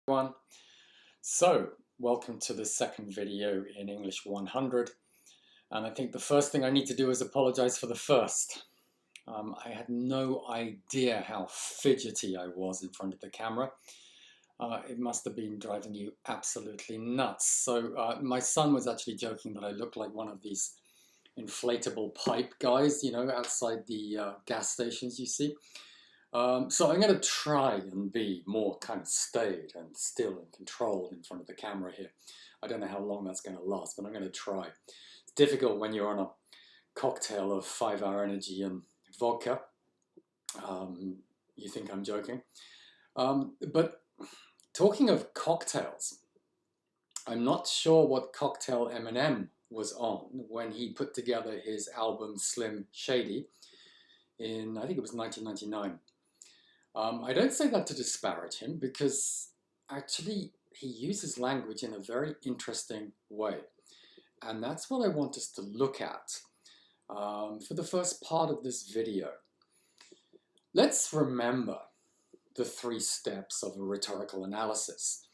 Everyone. So, welcome to the second video in English 100. And I think the first thing I need to do is apologize for the first. I had no idea how fidgety I was in front of the camera. It must have been driving you absolutely nuts. So, my son was actually joking that I looked like one of these inflatable pipe guys, outside the gas stations you see. So I'm going to try and be more kind of staid and still and controlled in front of the camera here. I don't know how long that's going to last, but I'm going to try. It's difficult when you're on a cocktail of 5-Hour Energy and vodka. You think I'm joking. But talking of cocktails, I'm not sure what cocktail Eminem was on when he put together his album Slim Shady in, I think it was 1999. I don't say that to disparage him because actually he uses language in a very interesting way. And that's what I want us to look at for the first part of this video. Let's remember the 3 steps of a rhetorical analysis.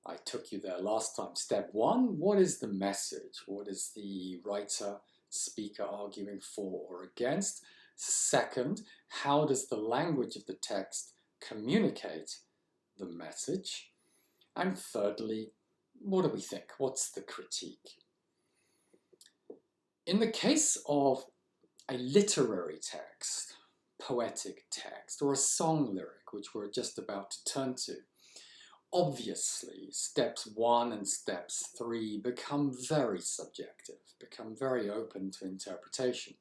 I took you there last time. Step 1, what is the message? What is the writer, speaker arguing for or against? Second, how does the language of the text communicate the message? And thirdly, what do we think? What's the critique? In the case of a literary text, poetic text, or a song lyric, which we're just about to turn to, obviously, steps 1 and steps 3 become very subjective, become very open to interpretation.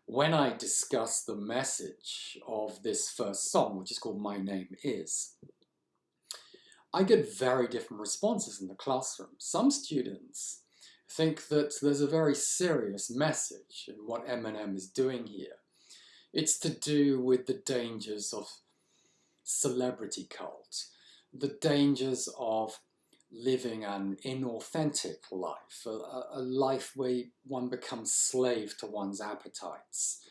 When I discuss the message of this first song, which is called My Name Is, I get very different responses in the classroom. Some students think that there's a very serious message in what Eminem is doing here. It's to do with the dangers of celebrity cult, the dangers of living an inauthentic life, a life where one becomes slave to one's appetites.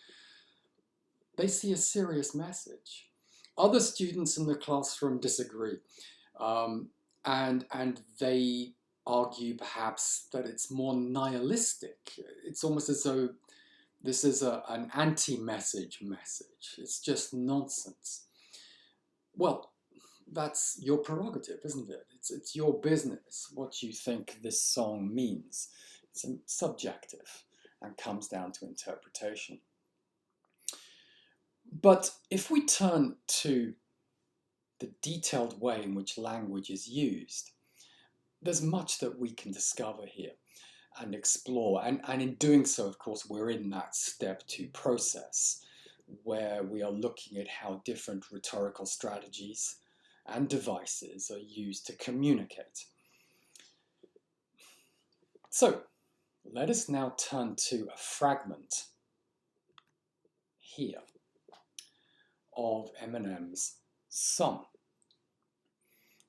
They see a serious message. Other students in the classroom disagree, and they argue perhaps that it's more nihilistic. It's almost as though this is an anti-message message. It's just nonsense. Well, that's your prerogative, isn't it? It's your business what you think this song means. It's subjective and comes down to interpretation. But if we turn to the detailed way in which language is used, there's much that we can discover here and explore. And in doing so, of course, we're in that step 2 process where we are looking at how different rhetorical strategies and devices are used to communicate. So let us now turn to a fragment here of Eminem's song.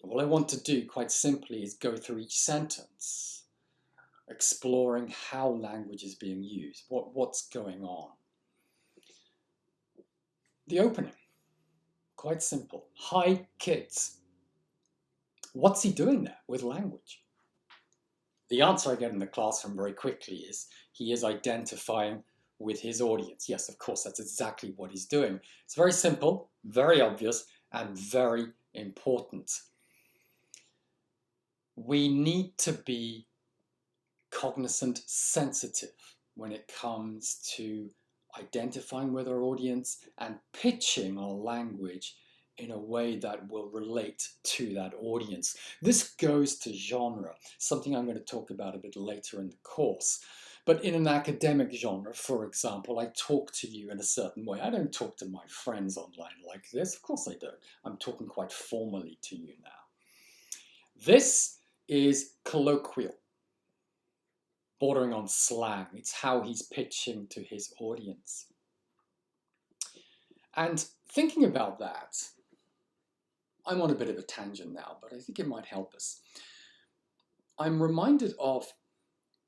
All I want to do quite simply is go through each sentence, exploring how language is being used, what's going on. The opening. Quite simple. Hi, kids. What's he doing there with language? The answer I get in the classroom very quickly is he is identifying with his audience. Yes, of course, that's exactly what he's doing. It's very simple, very obvious, and very important. We need to be cognizant, sensitive when it comes to identifying with our audience and pitching our language in a way that will relate to that audience. This goes to genre, something I'm going to talk about a bit later in the course. But in an academic genre, for example, I talk to you in a certain way. I don't talk to my friends online like this. Of course I don't. I'm talking quite formally to you now. This is colloquial, bordering on slang. It's how he's pitching to his audience. And thinking about that, I'm on a bit of a tangent now, but I think it might help us. I'm reminded of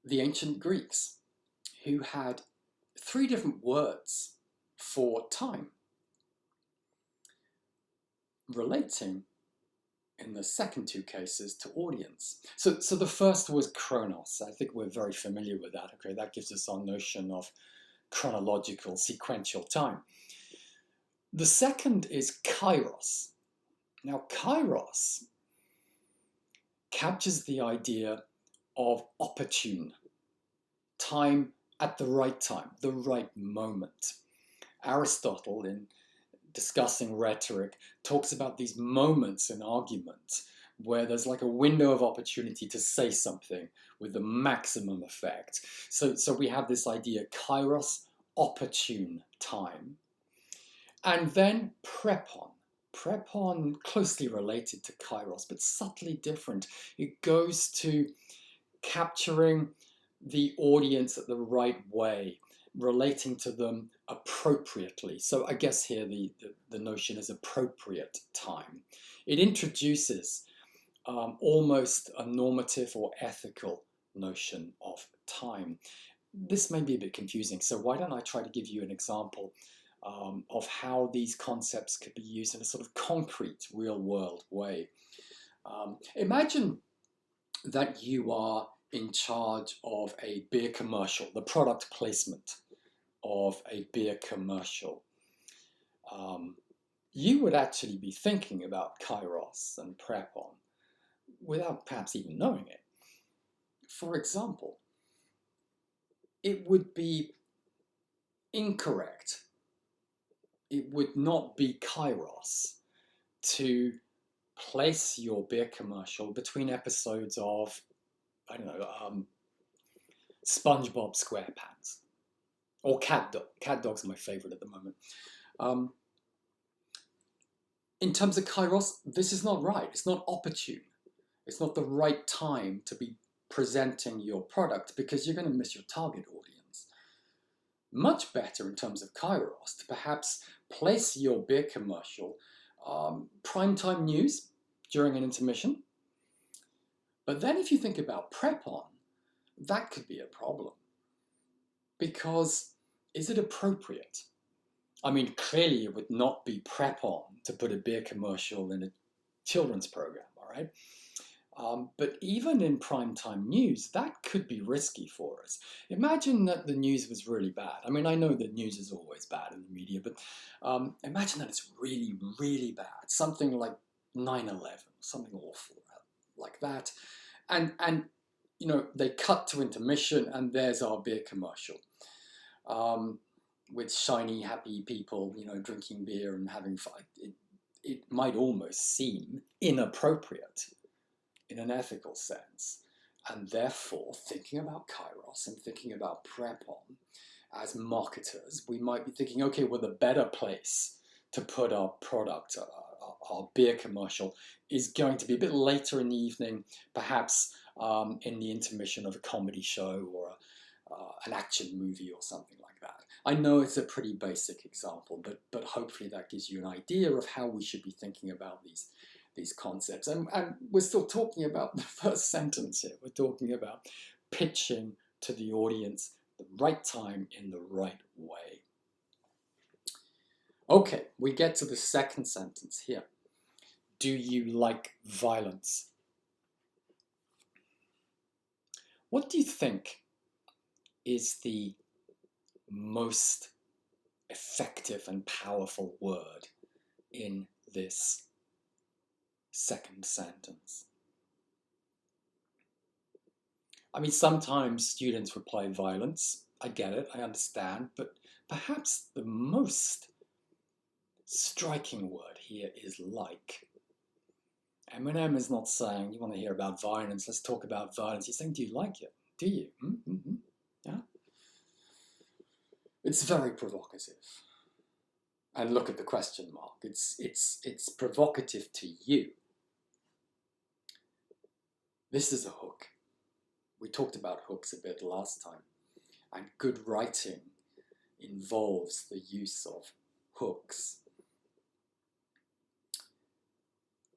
the ancient Greeks who had 3 different words for time, relating in the second two cases to audience. So the first was chronos. I think we're very familiar with that. Okay, that gives us our notion of chronological, sequential time. The second is kairos. Now, kairos captures the idea of opportune, time at the right moment. Aristotle, in discussing rhetoric, talks about these moments in argument where there's like a window of opportunity to say something with the maximum effect. So we have this idea, kairos, opportune time. And then prepon. Prepon, closely related to kairos, but subtly different. It goes to capturing the audience at the right way, relating to them appropriately. So I guess here the notion is appropriate time. It introduces almost a normative or ethical notion of time. This may be a bit confusing, so why don't I try to give you an example of how these concepts could be used in a sort of concrete, real-world way. Imagine that you are in charge of a beer commercial, the product placement of a beer commercial. You would actually be thinking about kairos and prepon without perhaps even knowing it. For example, it would be incorrect, it would not be kairos to place your beer commercial between episodes of, I don't know, SpongeBob SquarePants or Cat Dog. Cat Dog's my favorite at the moment. In terms of kairos, this is not right. It's not opportune. It's not the right time to be presenting your product because you're going to miss your target audience. Much better in terms of kairos to perhaps place your beer commercial primetime news during an intermission. But then if you think about prepon, that could be a problem. Because is it appropriate? I mean, clearly it would not be prepon to put a beer commercial in a children's program, all right? But even in primetime news, that could be risky for us. Imagine that the news was really bad. I mean, I know that news is always bad in the media, but imagine that it's really, really bad. Something like 9/11, something awful like that. And you know, they cut to intermission and there's our beer commercial. With shiny, happy people, you know, drinking beer and having fun. It might almost seem inappropriate in an ethical sense. And therefore, thinking about kairos and thinking about prepon as marketers, we might be thinking, okay, well, the better place to put our product, our beer commercial, is going to be a bit later in the evening, perhaps in the intermission of a comedy show or an action movie or something like that. I know it's a pretty basic example, but hopefully that gives you an idea of how we should be thinking about these concepts. And we're still talking about the first sentence here. We're talking about pitching to the audience the right time in the right way. Okay, we get to the second sentence here. Do you like violence? What do you think is the most effective and powerful word in this second sentence? I mean, sometimes students reply violence. I get it, I understand, but perhaps the most striking word here is like. Eminem is not saying, you want to hear about violence, let's talk about violence. He's saying, do you like it? Do you? Mm-hmm. Yeah. It's very provocative. And look at the question mark. It's provocative to you. This is a hook. We talked about hooks a bit last time. And good writing involves the use of hooks.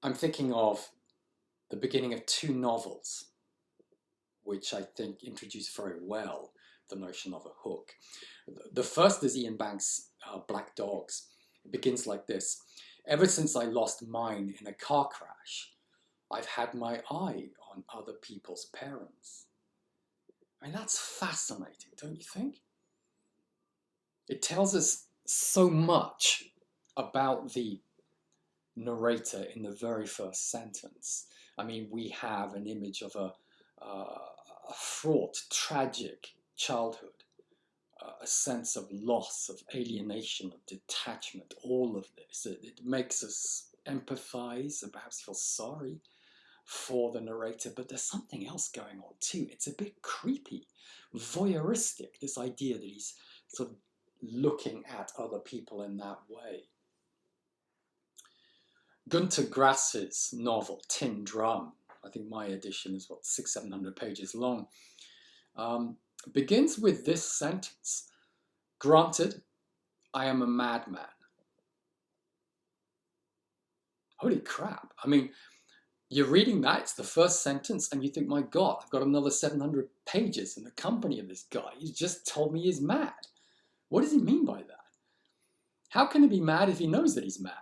I'm thinking of the beginning of two novels, which I think introduce very well the notion of a hook. The first is Ian Banks' Black Dogs. It begins like this. Ever since I lost mine in a car crash, I've had my eye on other people's parents. I mean, that's fascinating, don't you think? It tells us so much about the narrator in the very first sentence. I mean, we have an image of a fraught, tragic childhood, a sense of loss, of alienation, of detachment, all of this. It makes us empathize and perhaps feel sorry for the narrator, but there's something else going on too. It's a bit creepy, voyeuristic, this idea that he's sort of looking at other people in that way. Günter Grass's novel, Tin Drum, I think my edition is, 600-700 pages long, begins with this sentence: "Granted, I am a madman." Holy crap. I mean, you're reading that, it's the first sentence, and you think, my God, I've got another 700 pages in the company of this guy. He's just told me he's mad. What does he mean by that? How can he be mad if he knows that he's mad?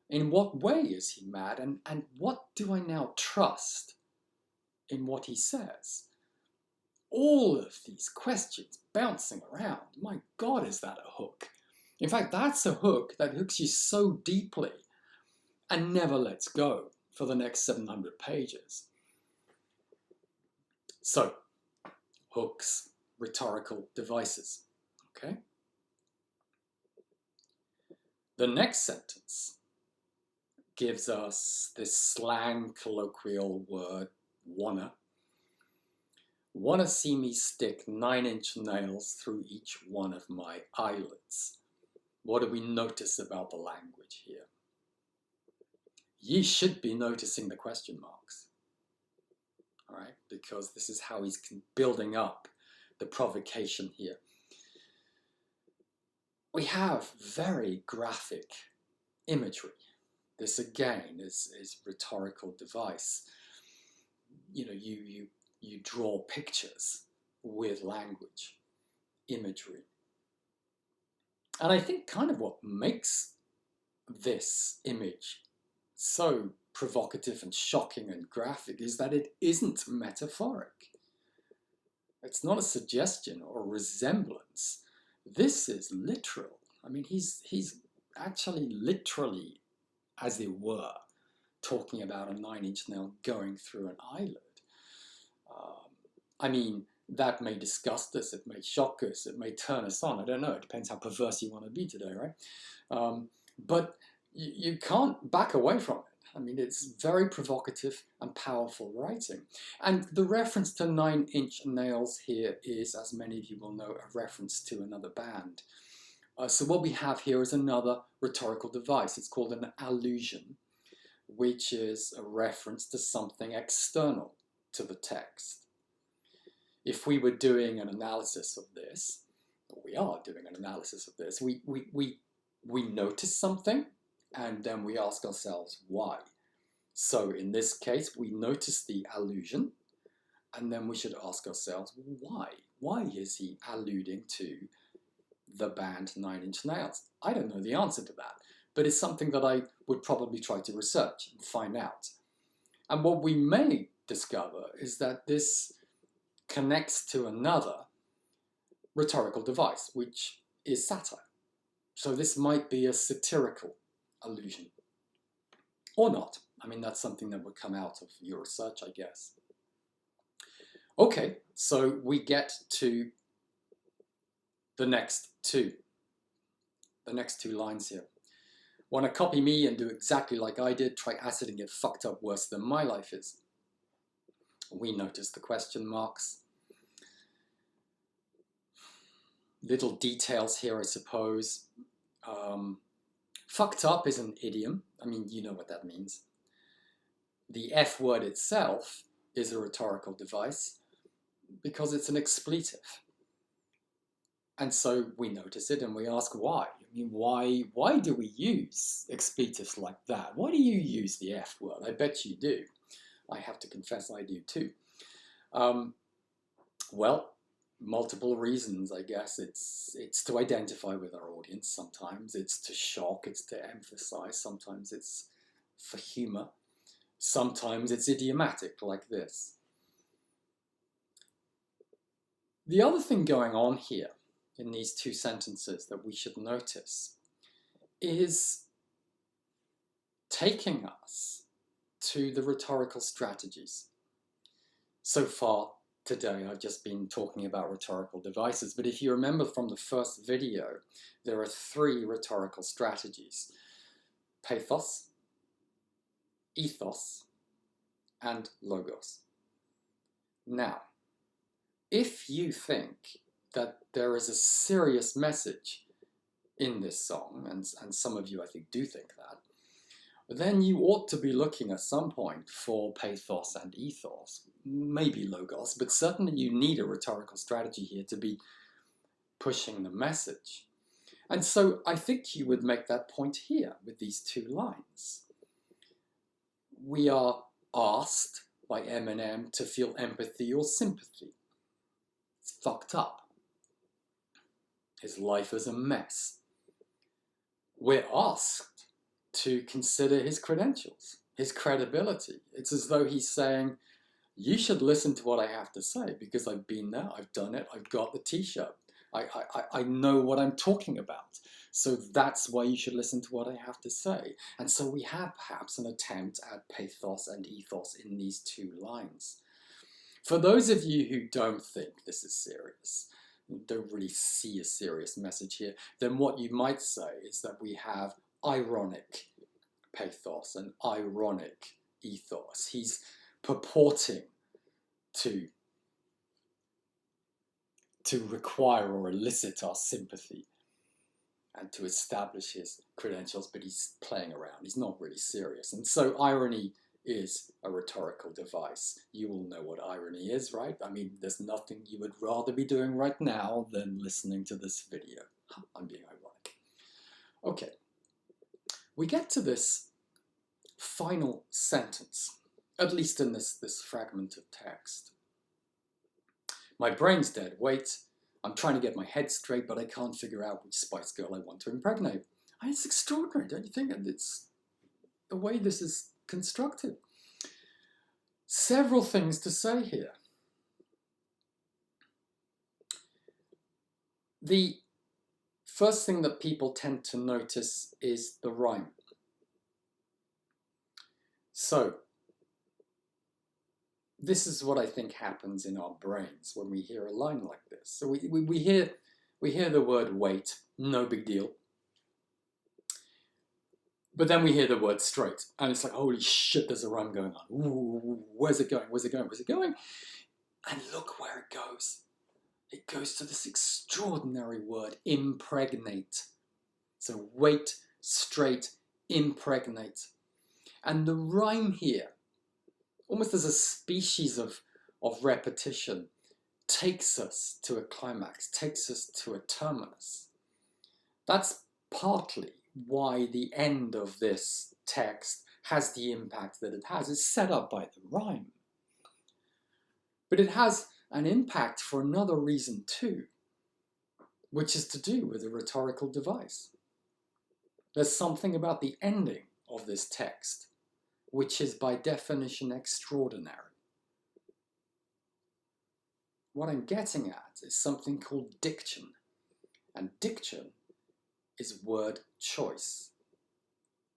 In what way is he mad? And what do I now trust in what he says? All of these questions bouncing around. My God, is that a hook? In fact, that's a hook that hooks you so deeply and never lets go for the next 700 pages. So, hooks, rhetorical devices. Okay? The next sentence gives us this slang colloquial word, wanna. Wanna see me stick 9-inch nails through each one of my eyelids. What do we notice about the language here? Ye should be noticing the question marks, all right? Because this is how he's building up the provocation here. We have very graphic imagery. This again is rhetorical device. You know, you draw pictures with language, imagery. And I think kind of what makes this image so provocative and shocking and graphic is that it isn't metaphoric. It's not a suggestion or a resemblance. This is literal. I mean, he's actually literally, as it were, talking about a 9-inch nail going through an eyelid. I mean, that may disgust us, it may shock us, it may turn us on. I don't know, it depends how perverse you want to be today, right? But you can't back away from it. I mean, it's very provocative and powerful writing. And the reference to 9-inch nails here is, as many of you will know, a reference to another band. So what we have here is another rhetorical device. It's called an allusion, which is a reference to something external to the text. If we were doing an analysis of this, or we are doing an analysis of this, we notice something and then we ask ourselves why. So in this case, we notice the allusion and then we should ask ourselves why. Why is he alluding to the band 9-inch nails? I don't know the answer to that, but it's something that I would probably try to research and find out. And what we may discover is that this connects to another rhetorical device, which is satire. So this might be a satirical allusion, or not. I mean, that's something that would come out of your research, I guess. Okay, so we get to the next two lines here. Want to copy me and do exactly like I did, try acid and get fucked up worse than my life is. We notice the question marks. Little details here, I suppose. Fucked up is an idiom. I mean, you know what that means. The F word itself is a rhetorical device because it's an expletive. And so we notice it and we ask why. I mean, why do we use expletives like that? Why do you use the F word? I bet you do. I have to confess I do too. Well, multiple reasons, I guess. It's to identify with our audience sometimes. It's to shock, it's to emphasize. Sometimes it's for humor. Sometimes it's idiomatic, like this. The other thing going on here in these two sentences that we should notice is taking us to the rhetorical strategies. So far today I've just been talking about rhetorical devices, but if you remember from the first video, there are 3 rhetorical strategies: pathos, ethos, and logos. Now, if you think that there is a serious message in this song, and some of you I think do think that, then you ought to be looking at some point for pathos and ethos, maybe logos, but certainly you need a rhetorical strategy here to be pushing the message. And so I think you would make that point here with these 2 lines. We are asked by Eminem to feel empathy or sympathy. It's fucked up. His life is a mess. We're asked to consider his credentials, his credibility. It's as though he's saying, you should listen to what I have to say because I've been there, I've done it, I've got the t-shirt. I know what I'm talking about. So that's why you should listen to what I have to say. And so we have perhaps an attempt at pathos and ethos in these 2 lines. For those of you who don't think this is serious, don't really see a serious message here, then what you might say is that we have ironic pathos and ironic ethos. He's purporting to require or elicit our sympathy and to establish his credentials, but he's playing around. He's not really serious. And so irony is a rhetorical device. You all know what irony is, right? I mean, there's nothing you would rather be doing right now than listening to this video. I'm being ironic. Okay, we get to this final sentence, at least in this fragment of text. My brain's dead. Wait, I'm trying to get my head straight, but I can't figure out which Spice Girl I want to impregnate. And it's extraordinary, don't you think? And it's the way this is constructed. Several things to say here. The first thing that people tend to notice is the rhyme. So, this is what I think happens in our brains when we hear a line like this. So we hear the word wait, no big deal. But then we hear the word straight, and it's like, holy shit, there's a rhyme going on. Ooh, where's it going? Where's it going? Where's it going? And look where it goes. It goes to this extraordinary word, impregnate. So wait, straight, impregnate. And the rhyme here, almost as a species of repetition, takes us to a climax, takes us to a terminus. That's partly why the end of this text has the impact that it has. It's set up by the rhyme. But it has an impact for another reason too, which is to do with a rhetorical device. There's something about the ending of this text which is by definition extraordinary. What I'm getting at is something called diction, and diction is word choice.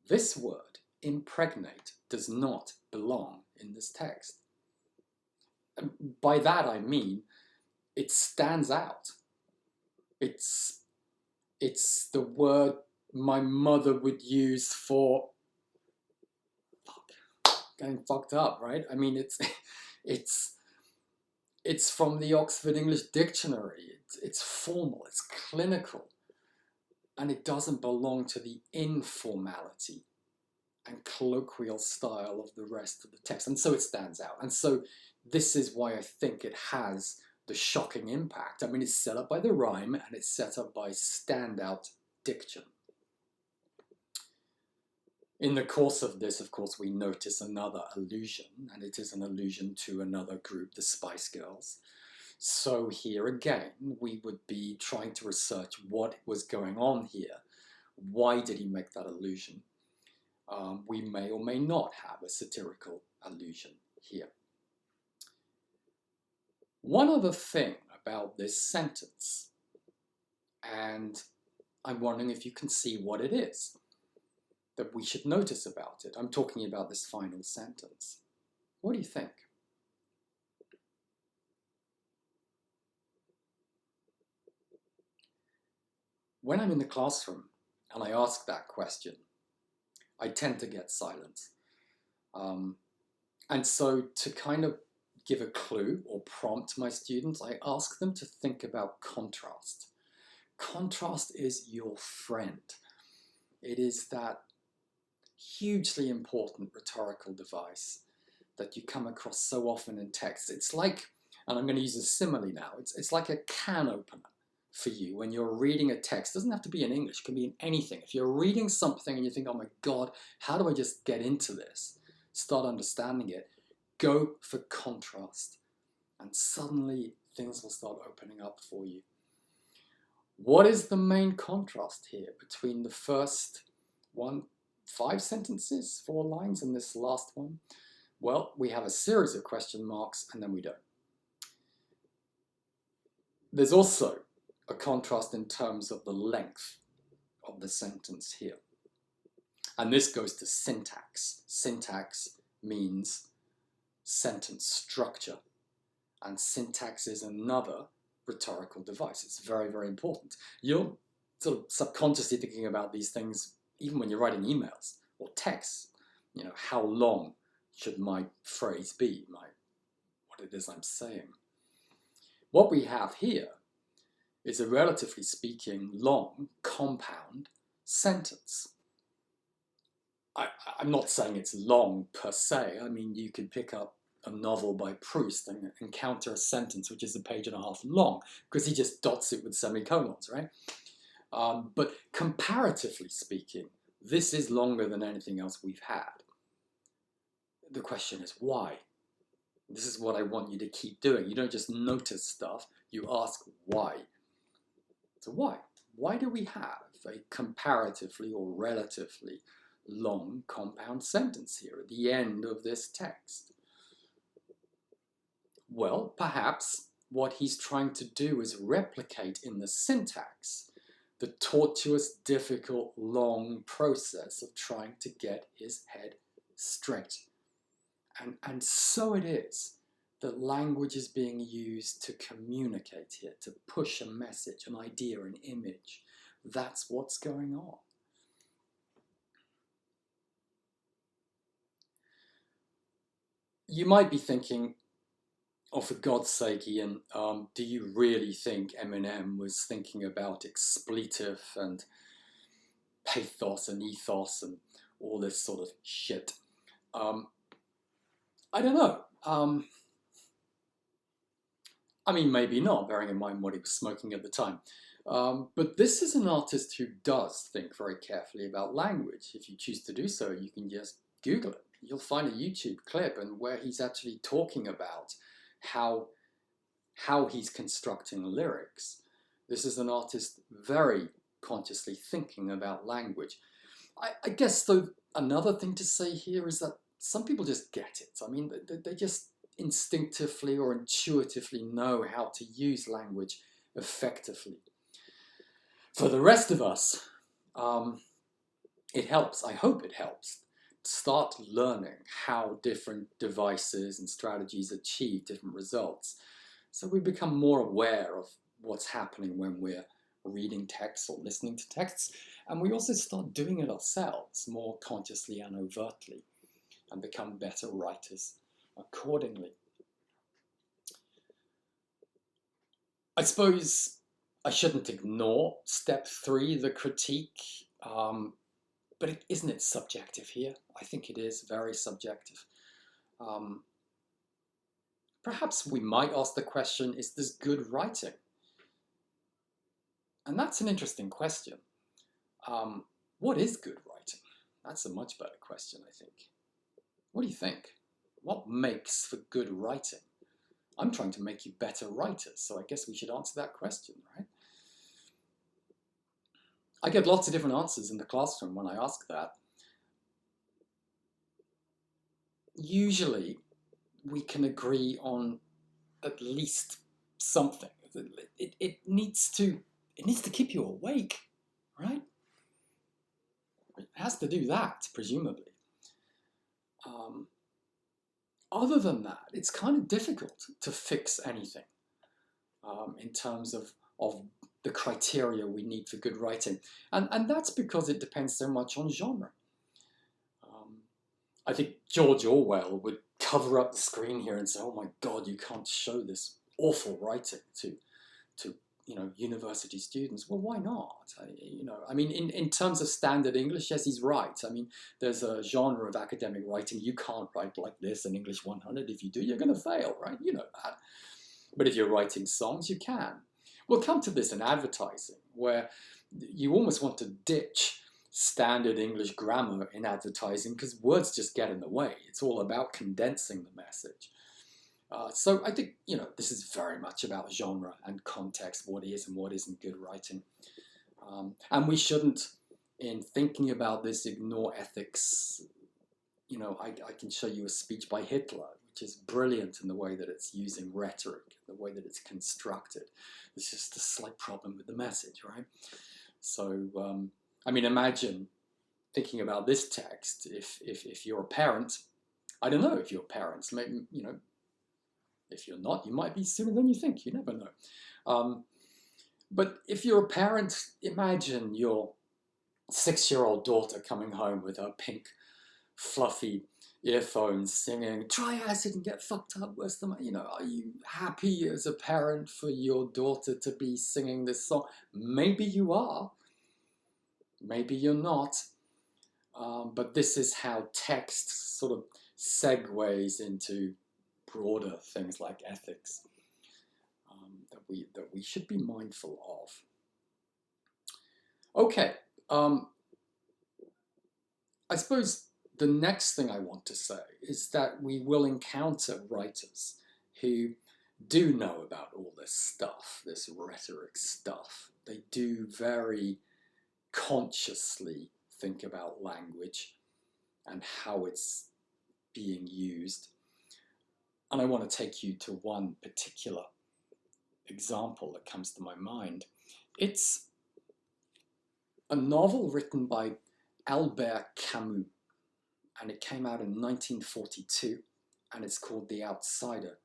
This word, impregnate, does not belong in this text. And by that I mean it stands out. It's the word my mother would use for getting fucked up, right? I mean, it's from the Oxford English Dictionary. It's formal, it's clinical, and it doesn't belong to the informality and colloquial style of the rest of the text, and so it stands out. And so this is why I think it has the shocking impact. I mean, it's set up by the rhyme, and it's set up by standout diction. In the course of this, of course, we notice another allusion, and it is an allusion to another group, the Spice Girls. So here again, we would be trying to research what was going on here. Why did he make that allusion? we may or may not have a satirical allusion here. One other thing about this sentence, and I'm wondering if you can see what it is that we should notice about it. I'm talking about this final sentence. What do you think? When I'm in the classroom and I ask that question, I tend to get silence. And so to kind of give a clue or prompt my students, I ask them to think about contrast. Contrast is your friend. It is that hugely important rhetorical device that you come across so often in text. It's like, and I'm going to use a simile now, it's like a can opener for you when you're reading a text. It doesn't have to be in English, it can be in anything. If you're reading something and you think, oh my God, how do I just get into this? Start understanding it. Go for contrast. And suddenly things will start opening up for you. What is the main contrast here between the first 5 sentences, 4 lines, and this last one? Well, we have a series of question marks and then we don't. There's also a contrast in terms of the length of the sentence here. And this goes to syntax. Syntax means sentence structure. And syntax is another rhetorical device. It's very, very important. You're sort of subconsciously thinking about these things even when you're writing emails or texts. You know, how long should my phrase be, what it is I'm saying? What we have here is a relatively speaking long, compound sentence. I'm not saying it's long per se. I mean, you could pick up a novel by Proust and encounter a sentence which is 1.5 pages long because he just dots it with semicolons, right? But comparatively speaking, this is longer than anything else we've had. The question is why? This is what I want you to keep doing. You don't just notice stuff, you ask why. So why? Why do we have a comparatively or relatively long compound sentence here at the end of this text? Well, perhaps what he's trying to do is replicate in the syntax the tortuous, difficult, long process of trying to get his head straight. And so it is that language is being used to communicate here, to push a message, an idea, an image. That's what's going on. You might be thinking, oh, for God's sake, Ian, do you really think Eminem was thinking about expletive and pathos and ethos and all this sort of shit? I don't know. I mean, maybe not, bearing in mind what he was smoking at the time. But this is an artist who does think very carefully about language. If you choose to do so, you can just Google it. You'll find a YouTube clip and where he's actually talking about how he's constructing lyrics. This is an artist very consciously thinking about language. I guess, though, another thing to say here is that some people just get it. I mean, they just instinctively or intuitively know how to use language effectively. For the rest of us, it helps, I hope it helps, start learning how different devices and strategies achieve different results. So we become more aware of what's happening when we're reading texts or listening to texts, and we also start doing it ourselves more consciously and overtly, and become better writers accordingly. I suppose I shouldn't ignore step 3, the critique, but isn't it subjective here? I think it is very subjective. Perhaps we might ask the question, is this good writing? And that's an interesting question. What is good writing? That's a much better question, I think. What do you think? What makes for good writing? I'm trying to make you better writers, so I guess we should answer that question, right? I get lots of different answers in the classroom when I ask that. usually we can agree on at least something. It needs to keep you awake, right? It has to do that, presumably. Other than that, it's kind of difficult to fix anything in terms of the criteria we need for good writing. And that's because it depends so much on genre. I think George Orwell would cover up the screen here and say, oh my God, you can't show this awful writing to university students. Well, why not? In terms of standard English, yes, he's right. I mean, there's a genre of academic writing. You can't write like this in English 100. If you do, you're going to fail, right? You know that. But if you're writing songs, you can. We'll come to this in advertising, where you almost want to ditch standard English grammar in advertising because words just get in the way. It's all about condensing the message. So I think, this is very much about genre and context, what is and what isn't good writing. And we shouldn't, in thinking about this, ignore ethics. I can show you a speech by Hitler, which is brilliant in the way that it's using rhetoric, the way that it's constructed. There's just a slight problem with the message, right? So, imagine thinking about this text if you're a parent. I don't know if you're parents, maybe, if you're not, you might be sooner than you think. You never know. But if you're a parent, imagine your 6-year-old daughter coming home with her pink, fluffy earphones singing, try acid and get fucked up. Where's the money? Are you happy as a parent for your daughter to be singing this song? Maybe you are. Maybe you're not. But this is how text sort of segues into broader things like ethics that we should be mindful of. Okay, I suppose the next thing I want to say is that we will encounter writers who do know about all this stuff, this rhetoric stuff. They do very consciously think about language and how it's being used. And I want to take you to one particular example that comes to my mind. It's a novel written by Albert Camus, and it came out in 1942, and it's called The Outsider.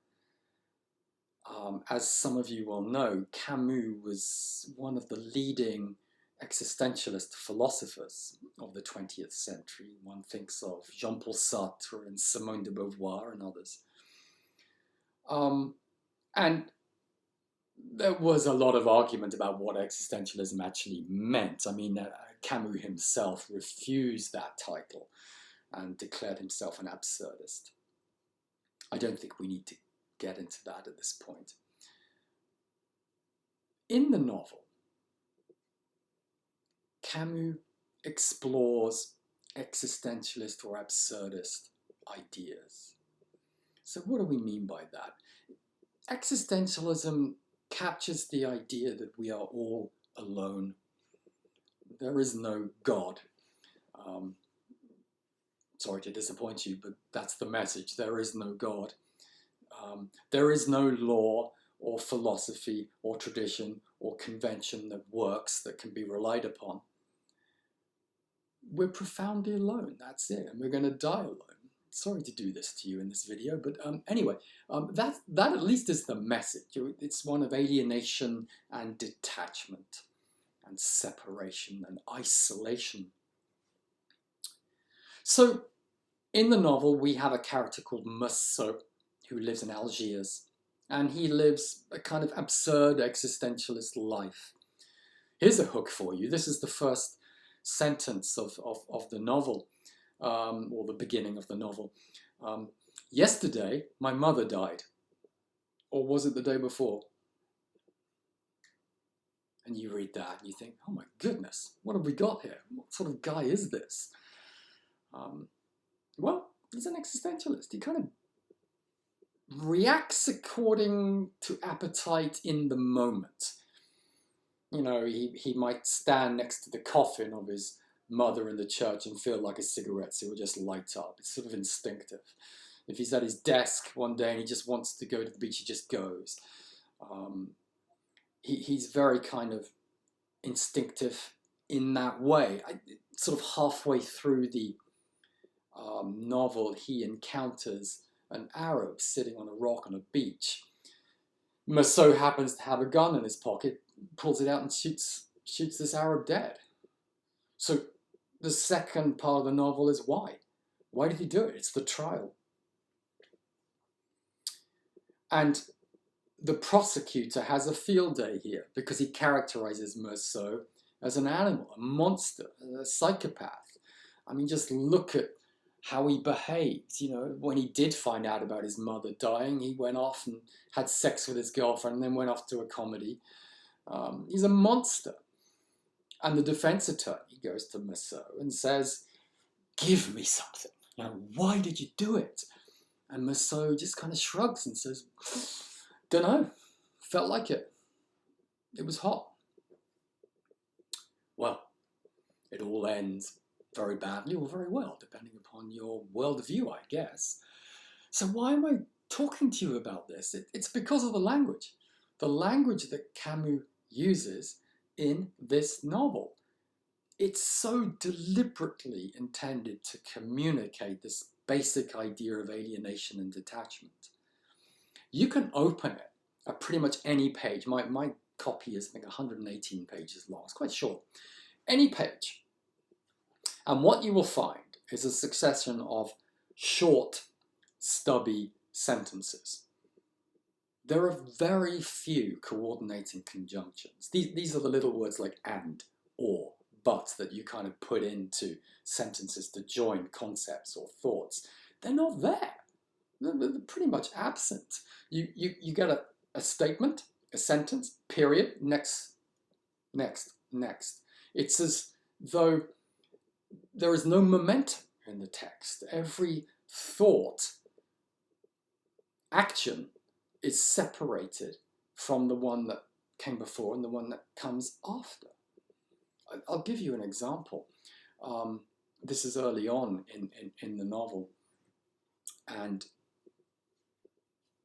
As some of you will know, Camus was one of the leading existentialist philosophers of the 20th century. One thinks of Jean-Paul Sartre and Simone de Beauvoir and others. And there was a lot of argument about what existentialism actually meant. Camus himself refused that title and declared himself an absurdist. I don't think we need to get into that at this point. In the novel, Camus explores existentialist or absurdist ideas. So what do we mean by that? Existentialism captures the idea that we are all alone. There is no God. Sorry to disappoint you, but that's the message. There is no God. There is no law or philosophy or tradition or convention that works, that can be relied upon. We're profoundly alone, that's it, and we're going to die alone. Sorry to do this to you in this video, but anyway, that at least is the message. It's one of alienation and detachment and separation and isolation. So in the novel, we have a character called Meursault who lives in Algiers, and he lives a kind of absurd existentialist life. Here's a hook for you. This is the first sentence of the novel, or the beginning of the novel. Yesterday, my mother died. Or was it the day before? And you read that and you think, oh my goodness, what have we got here? What sort of guy is this? Well, he's an existentialist. He kind of reacts according to appetite in the moment. He might stand next to the coffin of his mother in the church and feel like a cigarette, so it will just light up. It's sort of instinctive. If he's at his desk one day and he just wants to go to the beach, he just goes. He's very kind of instinctive in that way. Sort of halfway through the novel, he encounters an Arab sitting on a rock on a beach. Meursault happens to have a gun in his pocket, pulls it out and shoots this Arab dead. So the second part of the novel is why. Why did he do it? It's the trial. And the prosecutor has a field day here because he characterizes Meursault as an animal, a monster, a psychopath. I mean, just look at how he behaved. You know, when he did find out about his mother dying, he went off and had sex with his girlfriend and then went off to a comedy. He's a monster. And the defense attorney goes to Meursault and says, give me something. You know, why did you do it? And Meursault just kind of shrugs and says, don't know, felt like it. It was hot. Well, it all ends very badly or very well, depending upon your worldview, I guess. So why am I talking to you about this? It's because of the language that Camus uses in this novel. It's so deliberately intended to communicate this basic idea of alienation and detachment. You can open it at pretty much any page. My copy is, I think, 118 pages long. It's quite short. Any page. And what you will find is a succession of short, stubby sentences. There are very few coordinating conjunctions. These are the little words like and, or, but that you kind of put into sentences to join concepts or thoughts. They're not there. They're pretty much absent. You get a statement, a sentence, period, next. It's as though there is no momentum in the text. Every thought, action is separated from the one that came before and the one that comes after. I'll give you an example. This is early on in the novel, and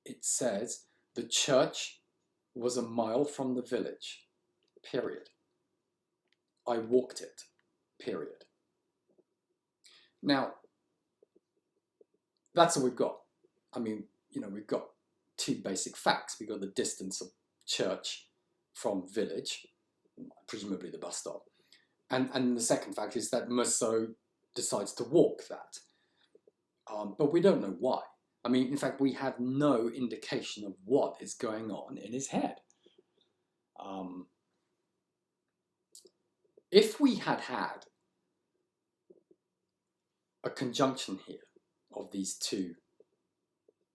it says, the church was a mile from the village, period. I walked it, period. Now, that's all we've got. I mean, you know, we've got two basic facts. We've got the distance of church from village, presumably the bus stop. And the second fact is that Meursault decides to walk that. But we don't know why. I mean, in fact, we have no indication of what is going on in his head. If we had had a conjunction here of these two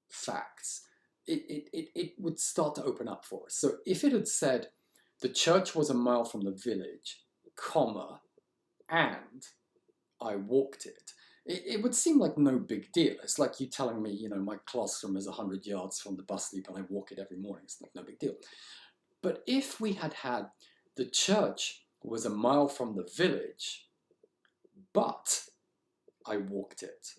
facts, it would start to open up for us. So if it had said, the church was a mile from the village, comma, and I walked it, it would seem like no big deal. It's like you telling me, you know, my classroom is 100 yards from the bus stop and I walk it every morning. It's like no big deal. But if we had had, the church was a mile from the village, but I walked it,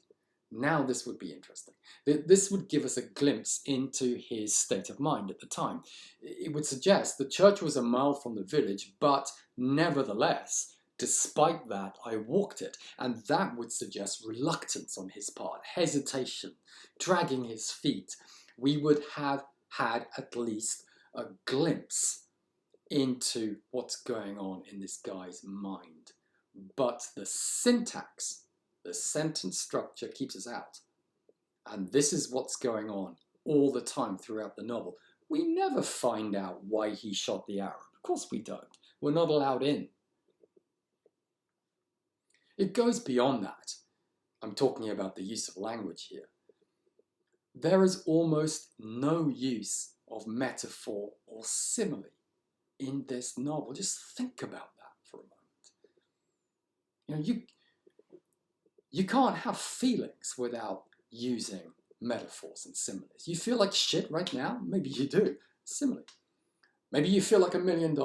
now this would be interesting. This would give us a glimpse into his state of mind at the time. It would suggest the church was a mile from the village, but nevertheless, despite that, I walked it. And that would suggest reluctance on his part, hesitation, dragging his feet. We would have had at least a glimpse into what's going on in this guy's mind. But the syntax, the sentence structure, keeps us out. And this is what's going on all the time throughout the novel. We never find out why he shot the Arab. Of course we don't. We're not allowed in. It goes beyond that. I'm talking about the use of language here. There is almost no use of metaphor or simile in this novel. Just think about that for a moment. You know, you can't have feelings without using metaphors and similes. You feel like shit right now? Maybe you do. Simile. Maybe you feel like $1 million.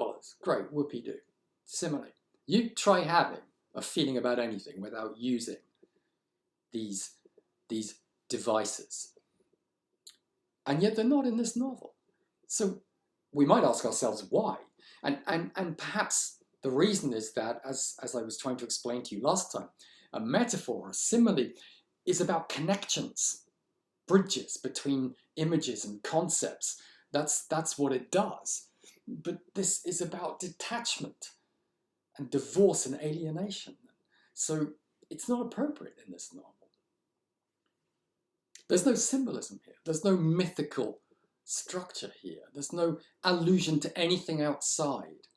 Great, whoopee-doo. Simile. You try having a feeling about anything without using these devices. And yet they're not in this novel. So we might ask ourselves why. And perhaps the reason is that, as I was trying to explain to you last time, a metaphor, a simile, is about connections, bridges between images and concepts. That's what it does. But this is about detachment and divorce and alienation. So it's not appropriate in this novel. There's no symbolism here. There's no mythical structure here. There's no allusion to anything outside.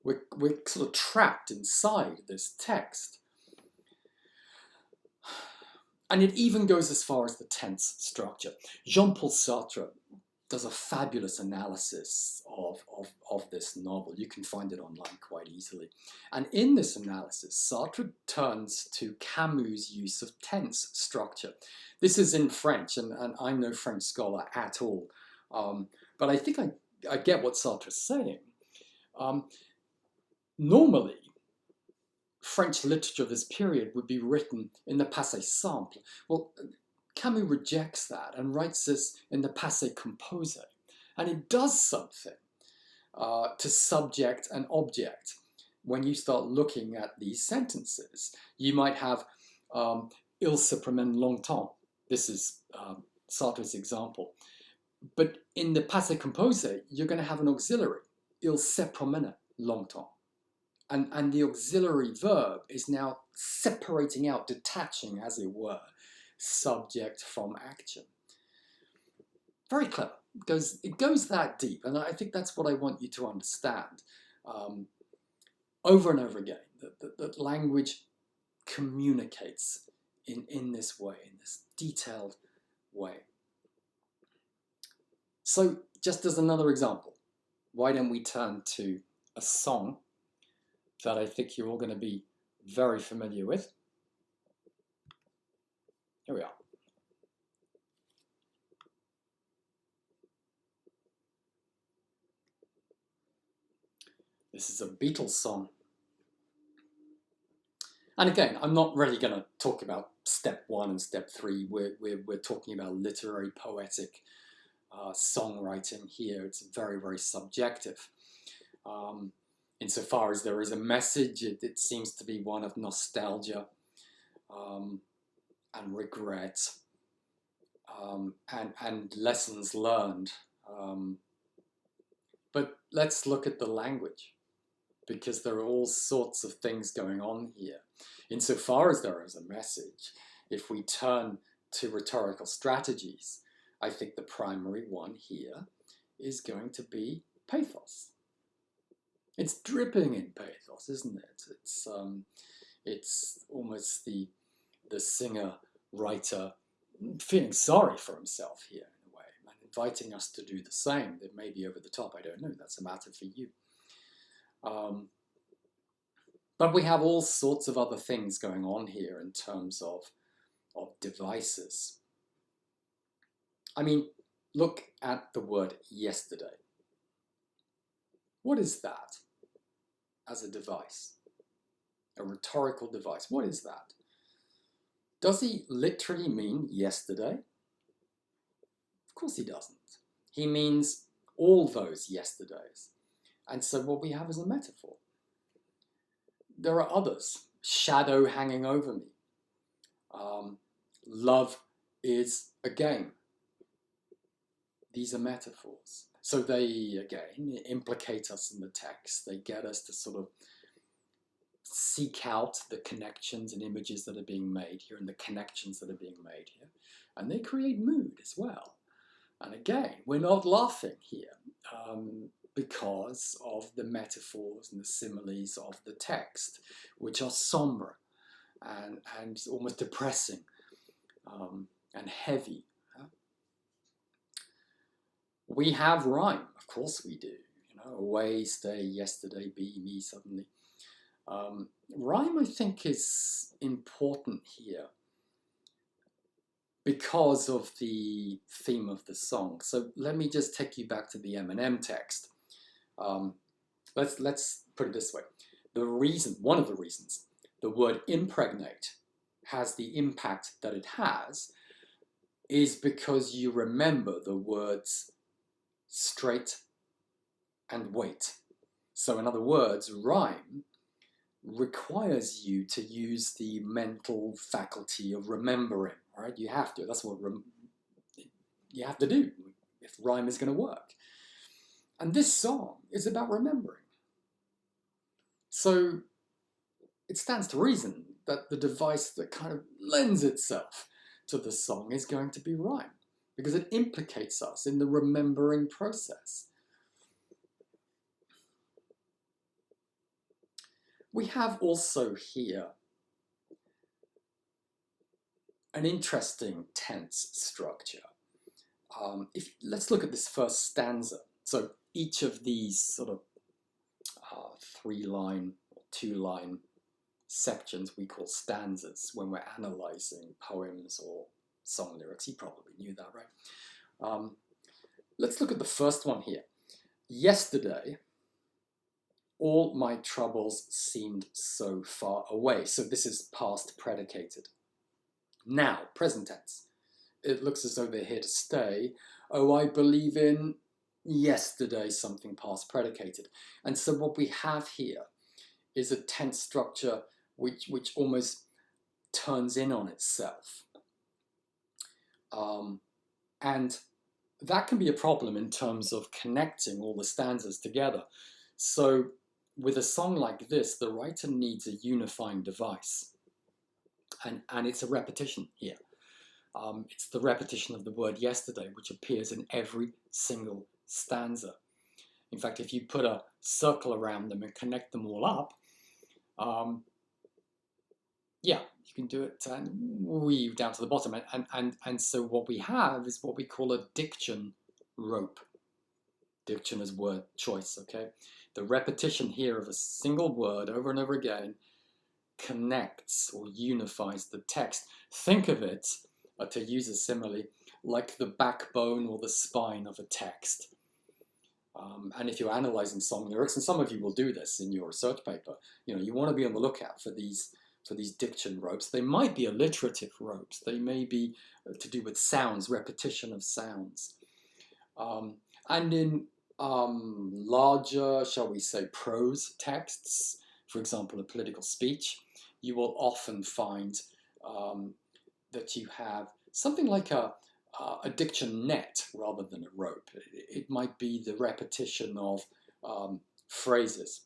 We're sort of trapped inside this text. And it even goes as far as the tense structure. Jean-Paul Sartre does a fabulous analysis of this novel. You can find it online quite easily. And in this analysis, Sartre turns to Camus' use of tense structure. This is in French, and I'm no French scholar at all. But I think I get what Sartre's saying. Normally, French literature of this period would be written in the passé simple. Well, Camus rejects that and writes this in the passé composé. And it does something to subject and object. When you start looking at these sentences, you might have il se promène longtemps. This is Sartre's example. But in the passé composé, you're going to have an auxiliary, il se promène longtemps. And the auxiliary verb is now separating out, detaching, as it were, subject from action. Very clever. It goes that deep, and I think that's what I want you to understand over and over again, that language communicates in this way, in this detailed way. So just as another example, why don't we turn to a song that I think you're all going to be very familiar with. Here we are. This is a Beatles song. And again, I'm not really going to talk about step 1 and step 3. We're talking about literary, poetic songwriting here. It's very, very subjective. Insofar as there is a message, it seems to be one of nostalgia and regret and lessons learned. But let's look at the language, because there are all sorts of things going on here. Insofar as there is a message, if we turn to rhetorical strategies, I think the primary one here is going to be pathos. It's dripping in pathos, isn't it? It's almost the singer-writer feeling sorry for himself here in a way, and inviting us to do the same. That may be over the top, I don't know, that's a matter for you. But we have all sorts of other things going on here in terms of devices. I mean, look at the word yesterday. What is that as a device? A rhetorical device. What is that? Does he literally mean yesterday? Of course he doesn't. He means all those yesterdays. And so what we have is a metaphor. There are others. Shadow hanging over me. Love is a game. These are metaphors. So they, again, implicate us in the text. They get us to sort of seek out the connections and images that are being made here and the connections that are being made here. And they create mood as well. And again, we're not laughing here because of the metaphors and the similes of the text, which are somber and almost depressing and heavy. We have rhyme, of course we do. You know, away, stay, yesterday, be, me, suddenly. Rhyme, I think, is important here because of the theme of the song. So let me just take you back to the Eminem text. Let's put it this way. One of the reasons the word impregnate has the impact that it has is because you remember the words straight and wait. So in other words, rhyme requires you to use the mental faculty of remembering, right? You have to. That's what you have to do if rhyme is going to work. And this song is about remembering. So it stands to reason that the device that kind of lends itself to the song is going to be rhyme, because it implicates us in the remembering process. We have also here an interesting tense structure. Let's look at this first stanza. So each of these sort of 3-line or 2-line sections we call stanzas when we're analysing poems or song lyrics. You probably knew that, right? Let's look at the first one here. Yesterday, all my troubles seemed so far away. So this is past predicated. Now, present tense. It looks as though they're here to stay. Oh, I believe in yesterday, something past predicated. And so what we have here is a tense structure which almost turns in on itself. And that can be a problem in terms of connecting all the stanzas together. So with a song like this, the writer needs a unifying device. And it's a repetition here. It's the repetition of the word yesterday, which appears in every single stanza. In fact, if you put a circle around them and connect them all up, yeah, you can do it and weave down to the bottom. And so what we have is what we call a diction rope. Diction is word choice, okay? The repetition here of a single word over and over again connects or unifies the text. Think of it, to use a simile, like the backbone or the spine of a text. And if you're analysing song lyrics, and some of you will do this in your research paper, you want to be on the lookout for these diction ropes. They might be alliterative ropes. They may be to do with sounds, repetition of sounds. And in larger, shall we say, prose texts, for example, a political speech, you will often find that you have something like a diction net rather than a rope. It might be the repetition of phrases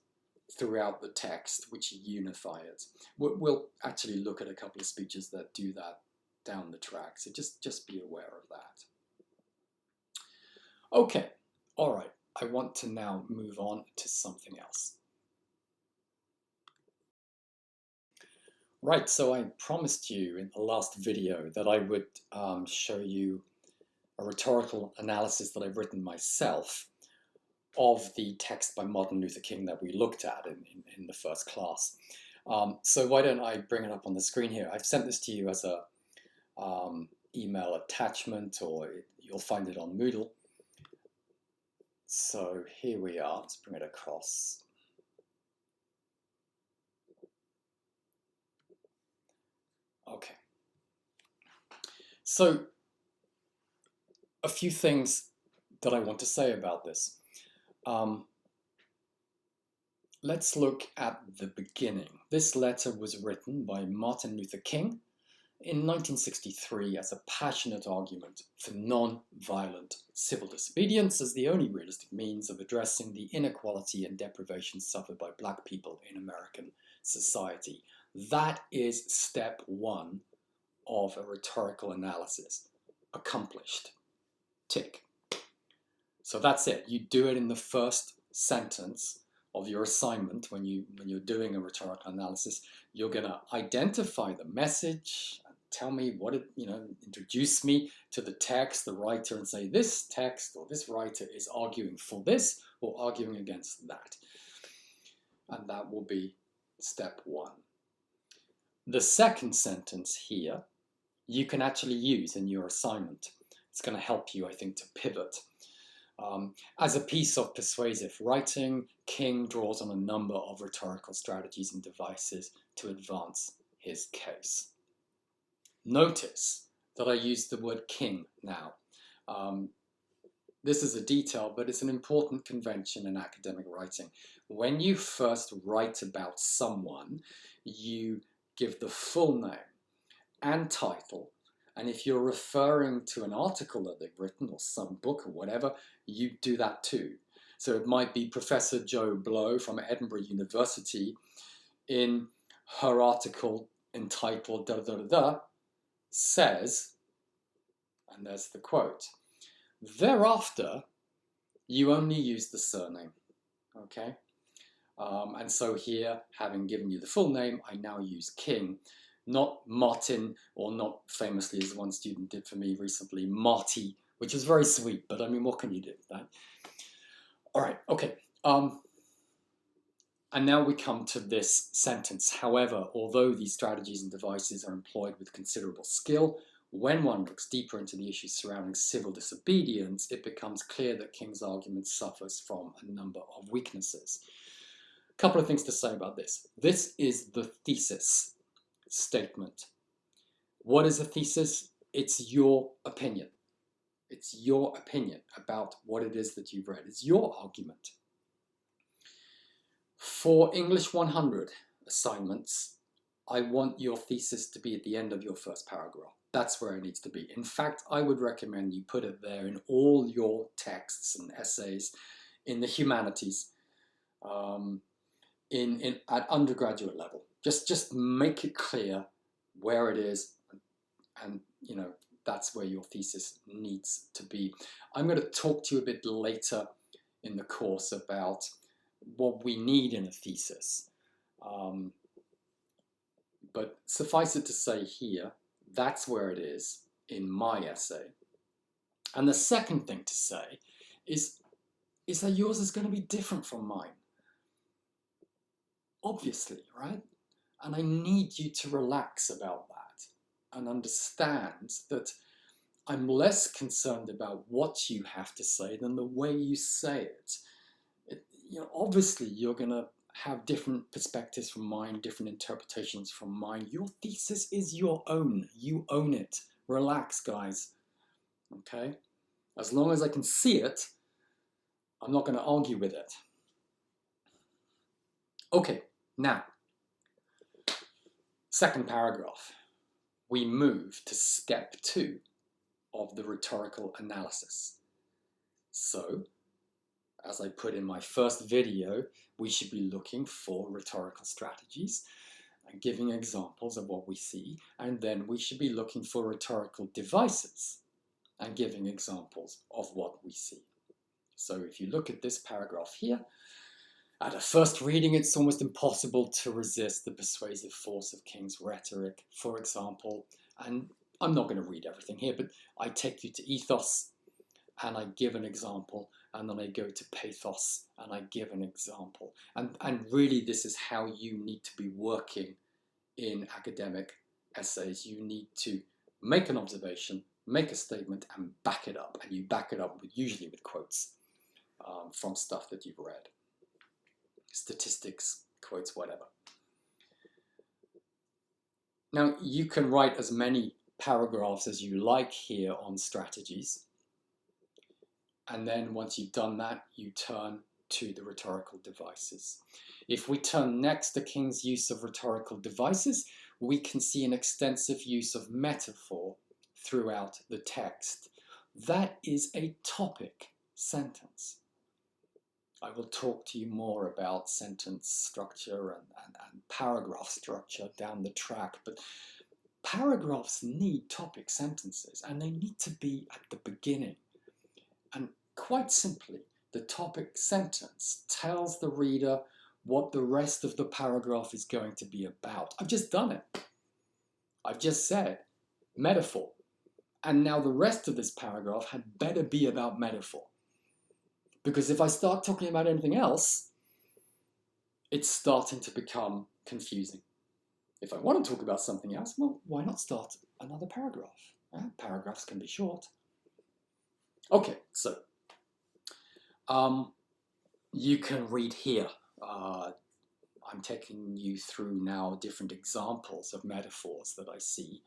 throughout the text which unify it. We'll actually look at a couple of speeches that do that down the track, so just be aware of that. Okay, all right, I want to now move on to something else. Right, so I promised you in the last video that I would show you a rhetorical analysis that I've written myself of the text by Martin Luther King that we looked at in the first class. So why don't I bring it up on the screen here? I've sent this to you as a email attachment, or you'll find it on Moodle. So here we are. Let's bring it across. Okay. So a few things that I want to say about this. Let's look at the beginning. This letter was written by Martin Luther King in 1963 as a passionate argument for non-violent civil disobedience as the only realistic means of addressing the inequality and deprivation suffered by Black people in American society. That is step one of a rhetorical analysis. Accomplished. Tick. So that's it. You do it in the first sentence of your assignment when you're doing a rhetorical analysis. You're going to identify the message, tell me what it, introduce me to the text, the writer, and say this text or this writer is arguing for this or arguing against that. And that will be step one. The second sentence here, you can actually use in your assignment. It's going to help you, I think, to pivot. As a piece of persuasive writing, King draws on a number of rhetorical strategies and devices to advance his case. Notice that I use the word king now. This is a detail, but it's an important convention in academic writing. When you first write about someone, you give the full name and title. And if you're referring to an article that they've written or some book or whatever, you do that too. So it might be Professor Jo Blow from Edinburgh University in her article entitled da da da da says, and there's the quote, thereafter, you only use the surname, okay? And so here, having given you the full name, I now use King, not Martin, or not famously, as one student did for me recently, Marty, which is very sweet, but I mean, what can you do with that? All right, okay. And now we come to this sentence. However, although these strategies and devices are employed with considerable skill, when one looks deeper into the issues surrounding civil disobedience, it becomes clear that King's argument suffers from a number of weaknesses. A couple of things to say about this. This is the thesis statement. What is a thesis? It's your opinion. It's your opinion about what it is that you've read. It's your argument. For English 100 assignments, I want your thesis to be at the end of your first paragraph. That's where it needs to be. In fact, I would recommend you put it there in all your texts and essays in the humanities at undergraduate level. Just make it clear where it is, and you know, that's where your thesis needs to be. I'm going to talk to you a bit later in the course about what we need in a thesis. But suffice it to say here, that's where it is in my essay. And the second thing to say is that yours is going to be different from mine. Obviously, right? And I need you to relax about that and understand that I'm less concerned about what you have to say than the way you say it. You know, obviously, you're going to have different perspectives from mine, different interpretations from mine. Your thesis is your own. You own it. Relax, guys. Okay? As long as I can see it, I'm not going to argue with it. Okay, now, second paragraph. We move to step 2 of the rhetorical analysis. So, as I put in my first video, we should be looking for rhetorical strategies and giving examples of what we see, and then we should be looking for rhetorical devices and giving examples of what we see. So if you look at this paragraph here, at a first reading, it's almost impossible to resist the persuasive force of King's rhetoric, for example. And I'm not going to read everything here, but I take you to ethos, and I give an example, and then I go to pathos, and I give an example. And really, this is how you need to be working in academic essays. You need to make an observation, make a statement, and back it up. And you back it up usually with quotes from stuff that you've read. Statistics, quotes, whatever. Now, you can write as many paragraphs as you like here on strategies. And then once you've done that, you turn to the rhetorical devices. If we turn next to King's use of rhetorical devices, we can see an extensive use of metaphor throughout the text. That is a topic sentence. I will talk to you more about sentence structure and paragraph structure down the track, but paragraphs need topic sentences, and they need to be at the beginning. And quite simply, the topic sentence tells the reader what the rest of the paragraph is going to be about. I've just done it. I've just said metaphor. And now the rest of this paragraph had better be about metaphor. Because if I start talking about anything else, it's starting to become confusing. If I want to talk about something else, well, why not start another paragraph? Paragraphs can be short. Okay, so you can read here. I'm taking you through now different examples of metaphors that I see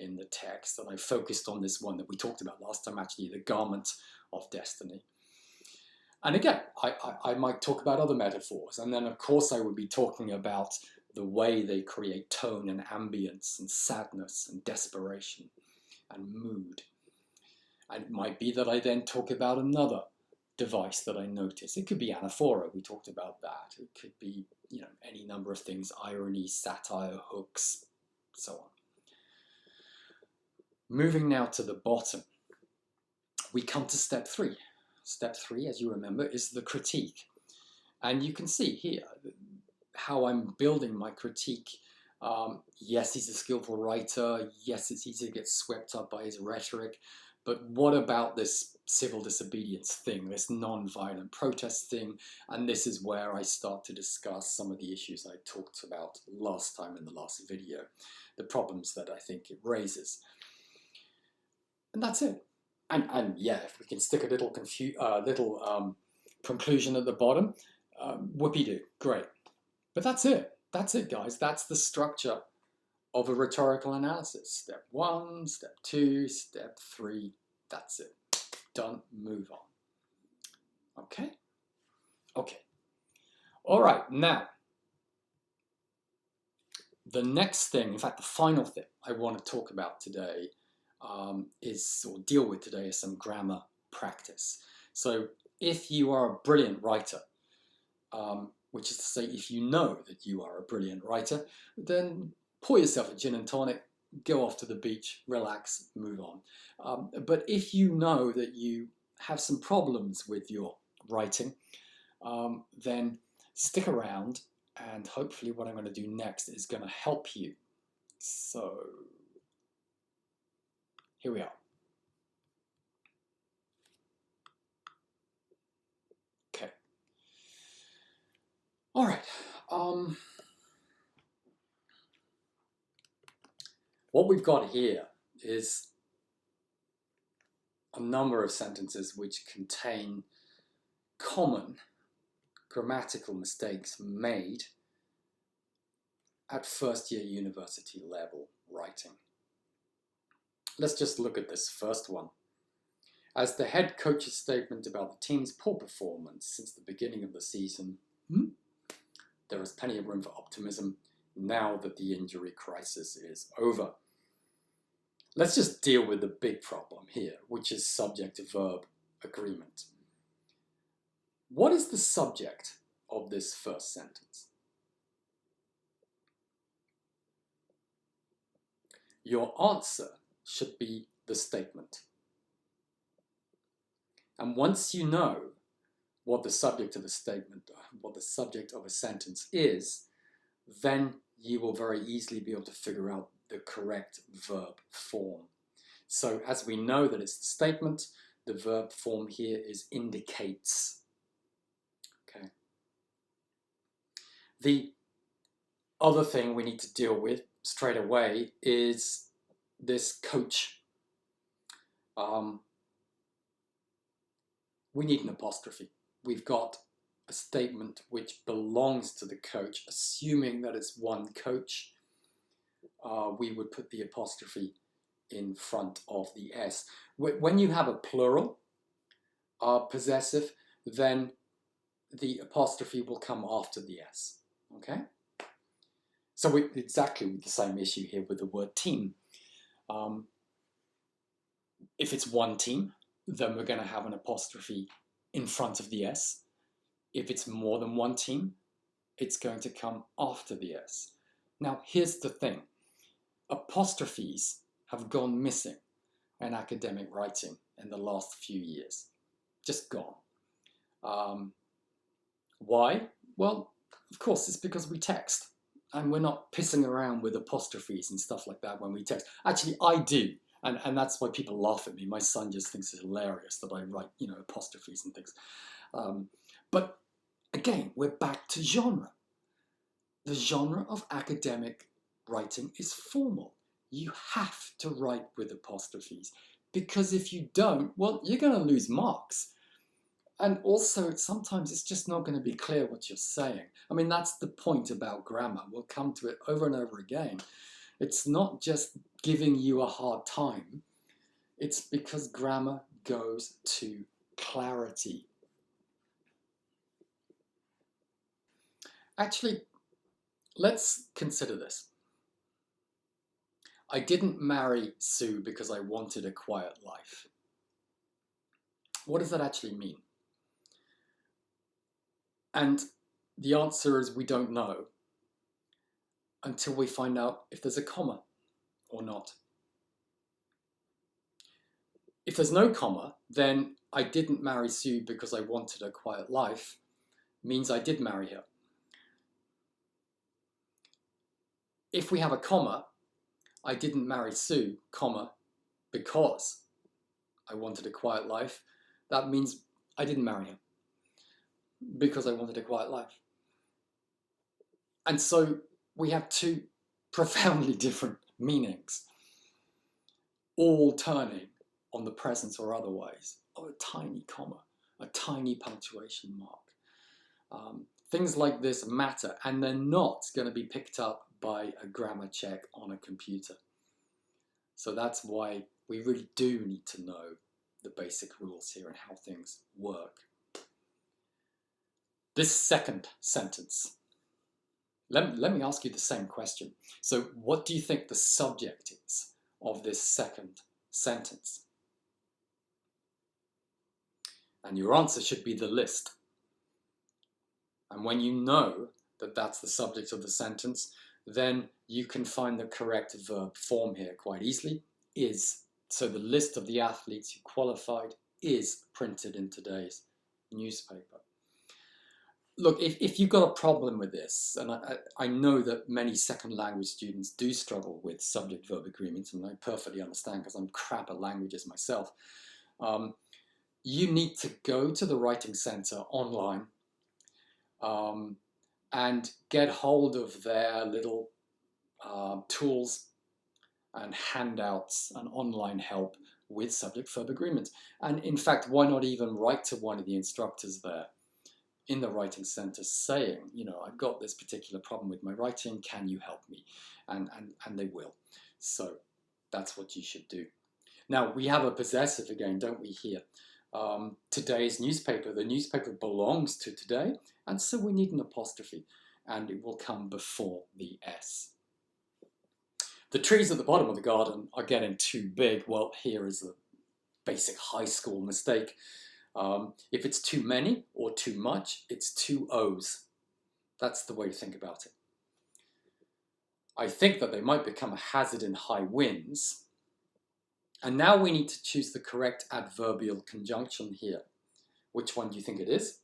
in the text, and I focused on this one that we talked about last time, actually, the garment of destiny. And again, I might talk about other metaphors, and then of course I would be talking about the way they create tone and ambience and sadness and desperation and mood. And it might be that I then talk about another device that I notice. It could be anaphora, we talked about that. It could be, any number of things, irony, satire, hooks, so on. Moving now to the bottom, we come to step 3. Step 3, as you remember, is the critique. And you can see here how I'm building my critique. Yes, he's a skillful writer. Yes, it's easy to get swept up by his rhetoric. But what about this civil disobedience thing, this non-violent protest thing? And this is where I start to discuss some of the issues I talked about last time in the last video, the problems that I think it raises. And that's it. And yeah, if we can stick a little conclusion at the bottom, whoopee-doo, great. But that's it. That's it, guys. That's the structure of a rhetorical analysis. Step 1, step 2, step 3. That's it. Done. Move on. Okay? Okay. All right. Now, the next thing, in fact, the final thing I want to talk about today deal with today is some grammar practice. So if you are a brilliant writer, which is to say, if you know that you are a brilliant writer, then pour yourself a gin and tonic, go off to the beach, relax, move on. But if you know that you have some problems with your writing, then stick around, and hopefully what I'm going to do next is going to help you. So here we are. Okay. All right. What we've got here is a number of sentences which contain common grammatical mistakes made at first-year university level writing. Let's just look at this first one. As the head coach's statement about the team's poor performance since the beginning of the season, there is plenty of room for optimism now that the injury crisis is over. Let's just deal with the big problem here, which is subject-verb agreement. What is the subject of this first sentence? Your answer should be the statement. And once you know what the subject of a statement, what the subject of a sentence is, then you will very easily be able to figure out the correct verb form. So as we know that it's the statement, the verb form here is indicates. Okay. The other thing we need to deal with straight away is this coach. We need an apostrophe. We've got a statement which belongs to the coach, assuming that it's one coach. We would put the apostrophe in front of the S. When you have a plural possessive, then the apostrophe will come after the S. Okay? So exactly the same issue here with the word team. If it's one team, then we're going to have an apostrophe in front of the S. If it's more than one team, it's going to come after the S. Now, here's the thing. Apostrophes have gone missing in academic writing in the last few years. Just gone. Why? Well, of course, it's because we text. And we're not pissing around with apostrophes and stuff like that when we text. Actually, I do. And that's why people laugh at me. My son just thinks it's hilarious that I write, apostrophes and things. But again, we're back to genre. The genre of academic writing is formal. You have to write with apostrophes, because if you don't, well, you're going to lose marks. And also, sometimes it's just not going to be clear what you're saying. I mean, that's the point about grammar. We'll come to it over and over again. It's not just giving you a hard time. It's because grammar goes to clarity. Actually, let's consider this. I didn't marry Sue because I wanted a quiet life. What does that actually mean? And the answer is we don't know until we find out if there's a comma or not. If there's no comma, then I didn't marry Sue because I wanted a quiet life means I did marry her. If we have a comma, I didn't marry Sue, comma, because I wanted a quiet life, that means I didn't marry her because I wanted a quiet life. And so we have two profoundly different meanings, all turning on the presence or otherwise of a tiny comma, a tiny punctuation mark. Things like this matter, and they're not going to be picked up by a grammar check on a computer. So that's why we really do need to know the basic rules here and how things work. This second sentence, let me ask you the same question. So what do you think the subject is of this second sentence? And your answer should be the list. And when you know that that's the subject of the sentence, then you can find the correct verb form here quite easily, is. So the list of the athletes who qualified is printed in today's newspaper. Look, if you've got a problem with this, and I know that many second language students do struggle with subject-verb agreements, and I perfectly understand because I'm crap at languages myself, you need to go to the Writing Centre online and get hold of their little tools and handouts and online help with subject-verb agreements. And in fact, why not even write to one of the instructors there in the Writing Centre saying, you know, I've got this particular problem with my writing, can you help me? And they will. So that's what you should do. Now, we have a possessive again, don't we, here? Today's newspaper, the newspaper belongs to today, and so we need an apostrophe, and it will come before the S. The trees at the bottom of the garden are getting too big. Well, here is a basic high school mistake. If it's too many or too much, it's two O's. That's the way to think about it. I think that they might become a hazard in high winds. And now we need to choose the correct adverbial conjunction here. Which one do you think it is?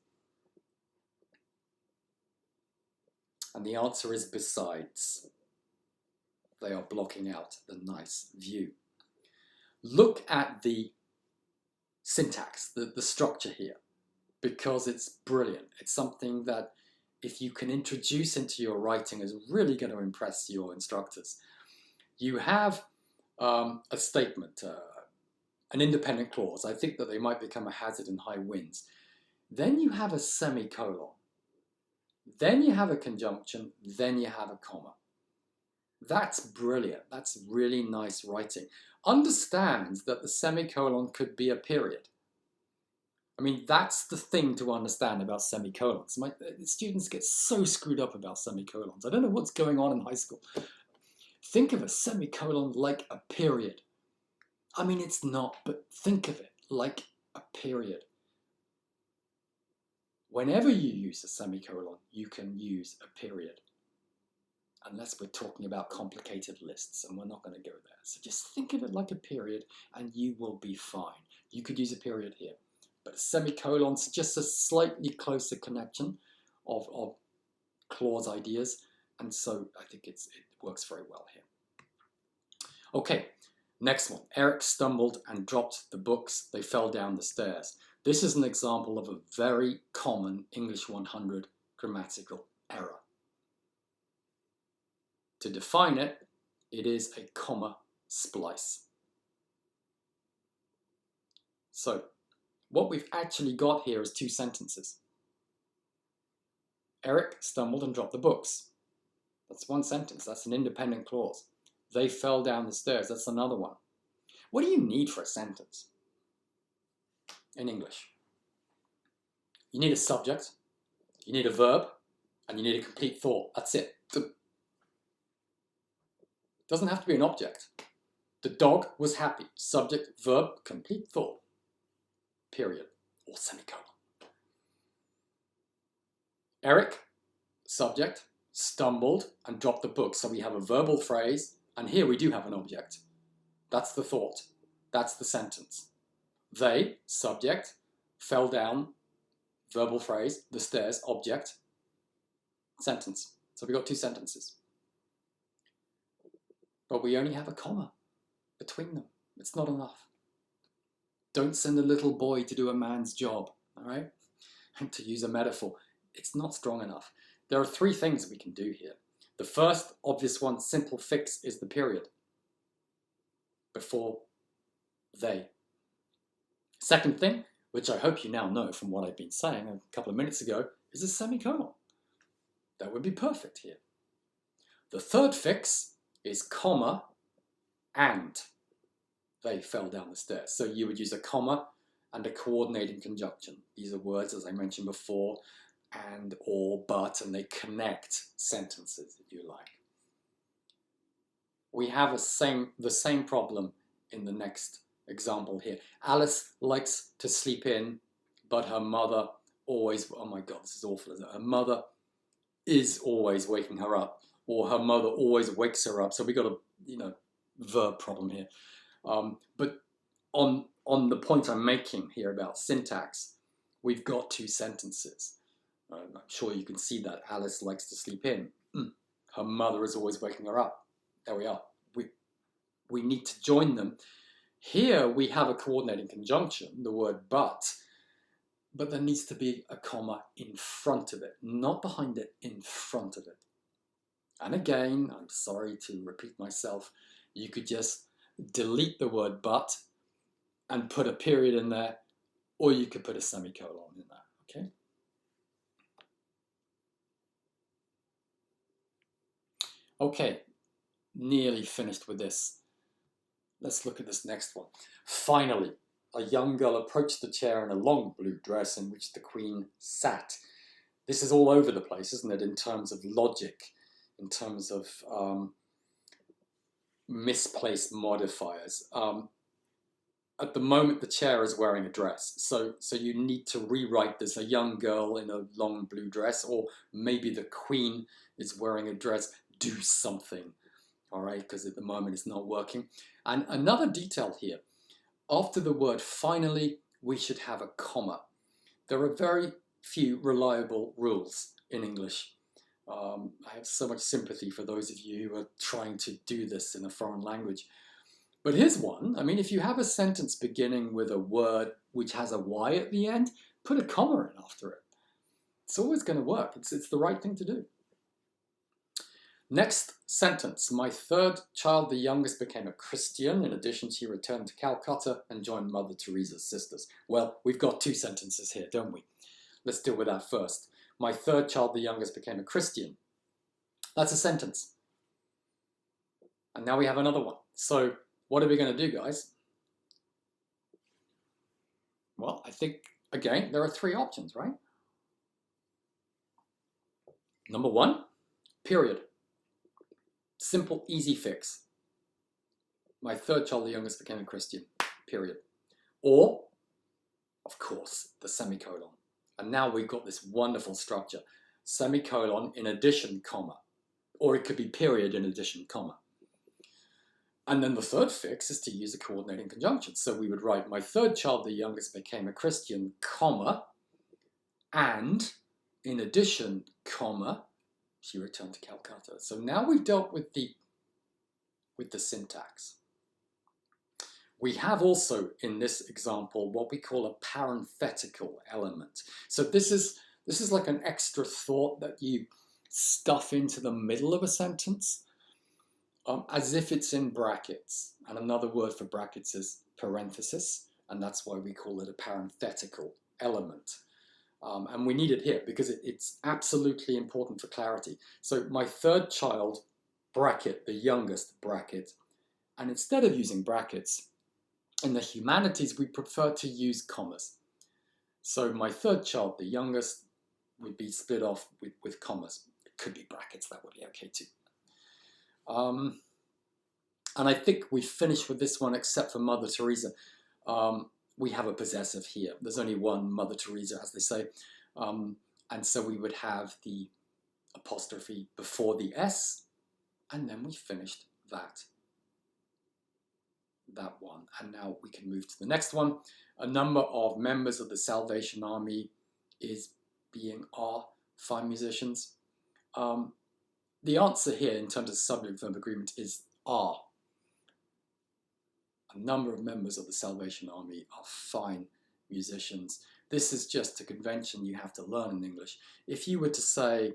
And the answer is besides. They are blocking out the nice view. Look at the syntax, the structure here, because it's brilliant. It's something that if you can introduce into your writing is really going to impress your instructors. You have a statement, an independent clause. I think that they might become a hazard in high winds. Then you have a semicolon. Then you have a conjunction. Then you have a comma. That's brilliant. That's really nice writing. Understand that the semicolon could be a period. I mean, that's the thing to understand about semicolons. Students get so screwed up about semicolons. I don't know what's going on in high school. Think of a semicolon like a period. I mean, it's not, but think of it like a period. Whenever you use a semicolon, you can use a period. Unless we're talking about complicated lists, and we're not going to go there. So just think of it like a period, and you will be fine. You could use a period here. But a semicolon's just a slightly closer connection of clause ideas, and so I think it works very well here. Okay, next one. Eric stumbled and dropped the books. They fell down the stairs. This is an example of a very common English 100 grammatical error. To define it, it is a comma splice. So, what we've actually got here is two sentences. Eric stumbled and dropped the books. That's one sentence. That's an independent clause. They fell down the stairs. That's another one. What do you need for a sentence in English? You need a subject, you need a verb, and you need a complete thought. That's it. It doesn't have to be an object. The dog was happy. Subject, verb, complete thought. Period. Or semicolon. Eric, subject, stumbled and dropped the book. So we have a verbal phrase, and here we do have an object. That's the thought. That's the sentence. They, subject, fell down, verbal phrase, the stairs, object, sentence. So we've got two sentences. But we only have a comma between them. It's not enough. Don't send a little boy to do a man's job, all right? And to use a metaphor, it's not strong enough. There are three things we can do here. The first obvious one, simple fix, is the period before they. Second thing, which I hope you now know from what I've been saying a couple of minutes ago, is a semicolon. That would be perfect here. The third fix is comma and they fell down the stairs. So you would use a comma and a coordinating conjunction. These are words, as I mentioned before, and, or, but, and they connect sentences, if you like. We have the same problem in the next example here. Alice likes to sleep in, but her mother always, oh my God, this is awful, isn't it? Her mother is always waking her up, or her mother always wakes her up. So we got a, verb problem here. But on the point I'm making here about syntax, we've got two sentences. I'm sure you can see that. Alice likes to sleep in. Her mother is always waking her up. There we are. We need to join them. Here we have a coordinating conjunction, the word but there needs to be a comma in front of it, not behind it, in front of it. And again, I'm sorry to repeat myself, you could just delete the word but and put a period in there, or you could put a semicolon in there, okay? Okay, nearly finished with this. Let's look at this next one. Finally, a young girl approached the chair in a long blue dress in which the queen sat. This is all over the place, isn't it, in terms of logic, in terms of misplaced modifiers. At the moment, the chair is wearing a dress, so you need to rewrite this, a young girl in a long blue dress, or maybe the queen is wearing a dress. Do something, all right, because at the moment it's not working. And another detail here, after the word finally, we should have a comma. There are very few reliable rules in English. I have so much sympathy for those of you who are trying to do this in a foreign language. But here's one. I mean, if you have a sentence beginning with a word which has a Y at the end, put a comma in after it. It's always going to work. It's the right thing to do. Next sentence. My third child, the youngest, became a Christian. In addition, she returned to Calcutta and joined Mother Teresa's sisters. Well, we've got two sentences here, don't we? Let's deal with that first. My third child, the youngest, became a Christian. That's a sentence. And now we have another one. So what are we going to do, guys? Well, I think, again, there are three options, right? Number one, period. Simple, easy fix. My third child, the youngest, became a Christian, period. Or, of course, the semicolon. And now we've got this wonderful structure. Semicolon in addition, comma. Or it could be period in addition, comma. And then the third fix is to use a coordinating conjunction. So we would write, my third child, the youngest, became a Christian, comma, and in addition, comma, she returned to Calcutta. So now we've dealt with the syntax. We have also, in this example, what we call a parenthetical element. So this is like an extra thought that you stuff into the middle of a sentence, as if it's in brackets. And another word for brackets is parenthesis, and that's why we call it a parenthetical element. And we need it here because it's absolutely important for clarity. So my third child bracket, the youngest bracket. And instead of using brackets, in the humanities, we prefer to use commas. So my third child, the youngest, would be split off with commas. It could be brackets, that would be okay too. And I think we finished with this one except for Mother Teresa. We have a possessive here. There's only one Mother Teresa, as they say. And so we would have the apostrophe before the S, and then we finished that one. And now we can move to the next one. A number of members of the Salvation Army are 5 musicians. The answer here in terms of subject-verb agreement is are. A number of members of the Salvation Army are fine musicians. This is just a convention you have to learn in English. If you were to say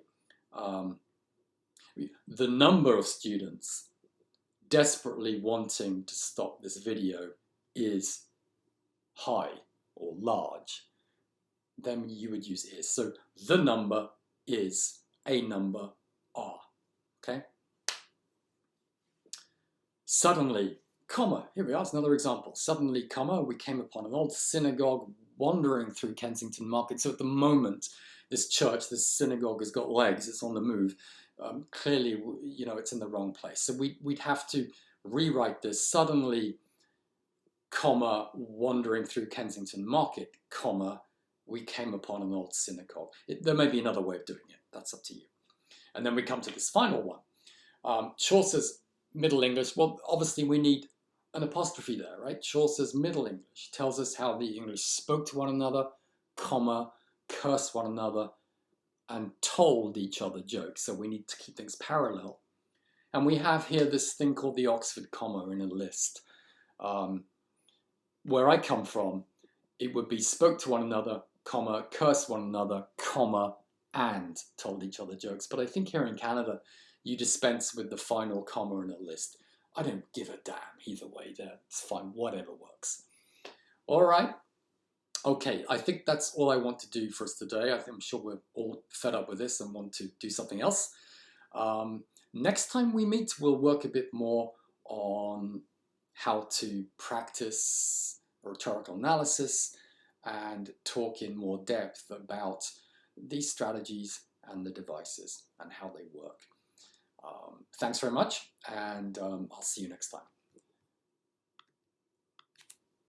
the number of students desperately wanting to stop this video is high or large, then you would use is. So the number is, a number are. Okay? Suddenly, comma, here we are, it's another example. Suddenly, comma, we came upon an old synagogue wandering through Kensington Market. So at the moment, this church, this synagogue has got legs, it's on the move. Clearly, you know, it's in the wrong place. So we'd have to rewrite this. Suddenly, comma, wandering through Kensington Market, comma, we came upon an old synagogue. There may be another way of doing it. That's up to you. And then we come to this final one. Chaucer's Middle English. Well, obviously we need an apostrophe there, right? Chaucer's Middle English tells us how the English spoke to one another, comma, cursed one another, and told each other jokes. So we need to keep things parallel. And we have here this thing called the Oxford comma in a list. Where I come from, it would be spoke to one another, comma, cursed one another, comma, and told each other jokes. But I think here in Canada, you dispense with the final comma in a list. I don't give a damn either way there. It's fine, whatever works. All right. Okay, I think that's all I want to do for us today. I'm sure we're all fed up with this and want to do something else. Next time we meet, we'll work a bit more on how to practice rhetorical analysis and talk in more depth about these strategies and the devices and how they work. Thanks very much, and I'll see you next time.